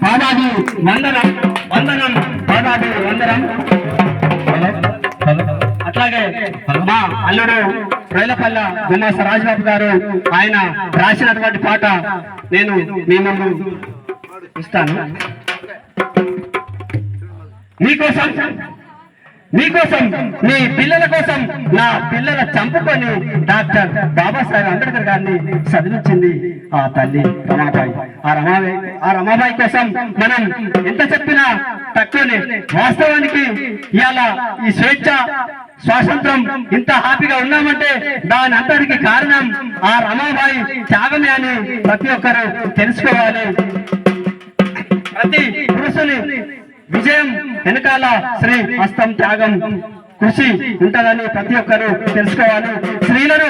పాదాది వందనం వందనం పాదాది వందనం. అట్లాగే మా అల్లుడు రైలపల్ల గుమాస రాజబాబు గారు ఆయన రాసినటువంటి పాట నేను మీ ముందు ఇస్తాను. మీకోసం మీకోసం మీ పిల్లల కోసం నా పిల్లల చంపుకొని డాక్టర్ బాబాసాహెబ్ అంబేద్కర్ గారిని చదివించింది ఆ తల్లి రమాబాయి. ఆ రమాబాయి కోసం మనం ఎంత చెప్పినా తక్కువనే. వాస్తవానికి ఇవాళ ఈ స్వేచ్ఛ స్వాతంత్రం ఇంత హ్యాపీగా ఉన్నామంటే దాని అంతటికి కారణం ఆ రమాబాయి త్యాగమే అని ప్రతి ఒక్కరు తెలుసుకోవాలి. ప్రతి పురుషుని విజయం వెనకాల స్త్రీ హస్తం త్యాగం కృషి ఉంటుందని ప్రతి ఒక్కరు తెలుసుకోవాలి. స్త్రీలను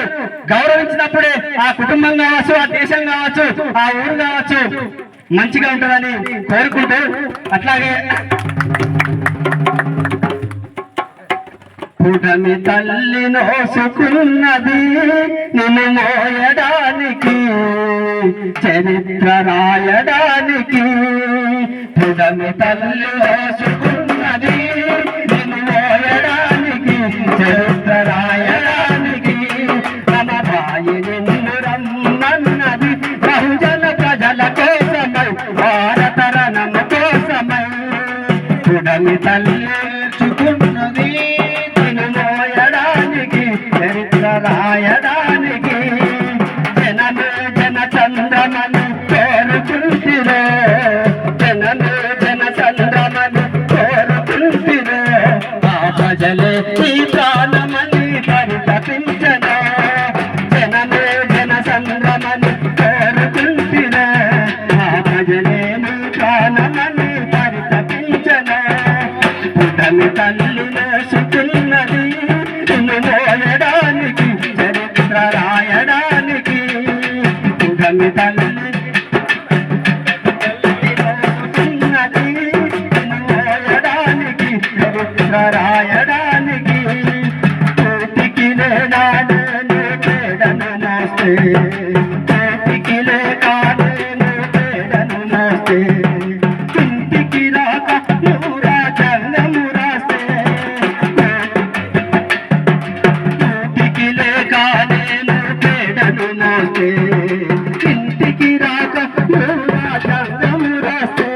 గౌరవించినప్పుడే ఆ కుటుంబం కావచ్చు, ఆ దేశం కావచ్చు, ఆ ఊరు కావచ్చు మంచిగా ఉంటుందని కోరుకుంటూ, అట్లాగే పుటమి తల్లి నోసుకున్నది నిన్ను మోయడానికి, చరిత్ర రాయడానికి. పుటమి తల్లి నోసుకున్నది నిన్ను మోయడానికి, చరిత్ర రాయడానికి. రమాబాయి నిన్ను రమ్మన్నది బహుజన ప్రజల కోసమై, భారత రణము కోసమై. పుటమి తల్లి నోసుకున్నది చరిత్ర రాయడానికి. జనమే జన చంద్రమను కోరుకుంటిరే, జనమే జన చంద్రమను కోరుకుంటిరే. ఆ ప్రజలే ఈ ప్రాణమని పరితపించనే, జనమే జన చంద్రమను కోరుకుంటిరే. ఆ ప్రజలే నీ ప్రాణమని పరితపించనే. పుటమి తల్లి నేసుకున్నది నిన్ను మోయడానికి, చరిత్ర రాయడానికి. పుటమి తల్లి నేసుకున్నది నిన్ను మోయడానికి, చరిత్ర రాయడానికి. కోటికి లేడానే పేడను మోస్తే, కోటికి లేడానే పేడను మోస్తే. ఇంటికి రాక నువ్వు రాజ్యాంగము రాస్తే, కోటికి లేక నేను పేడను మోస్తే. ఇంటికి రాక నువ్వు రాజ్యాంగము రాస్తే.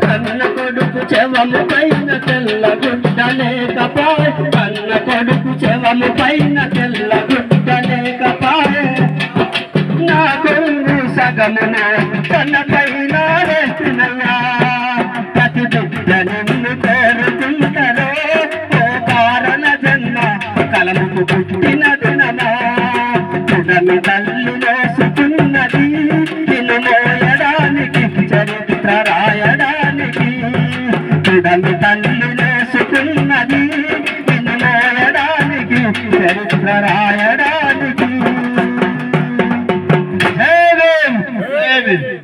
కన్న కొడుకు చెవము పైన తెల్ల గుడ్డ లేకపాయ్, కన్న కొడుకు చెవము పైన తెల్ల గుడ్డ లేకపాయ్. నా కొడుకు సగమున కన్న పైన వేసినయ్యా, ప్రతి బిడ్డ నిన్ను కోరుకుంటారో. ఓ కారణ జన్మ కలముకు పుట్టిన దినమా. పుటమి తల్లి నోసుకున్నది నిన్ను మోయడానికి, చరిత్ర రాయడానికి. పుటమి తల్లి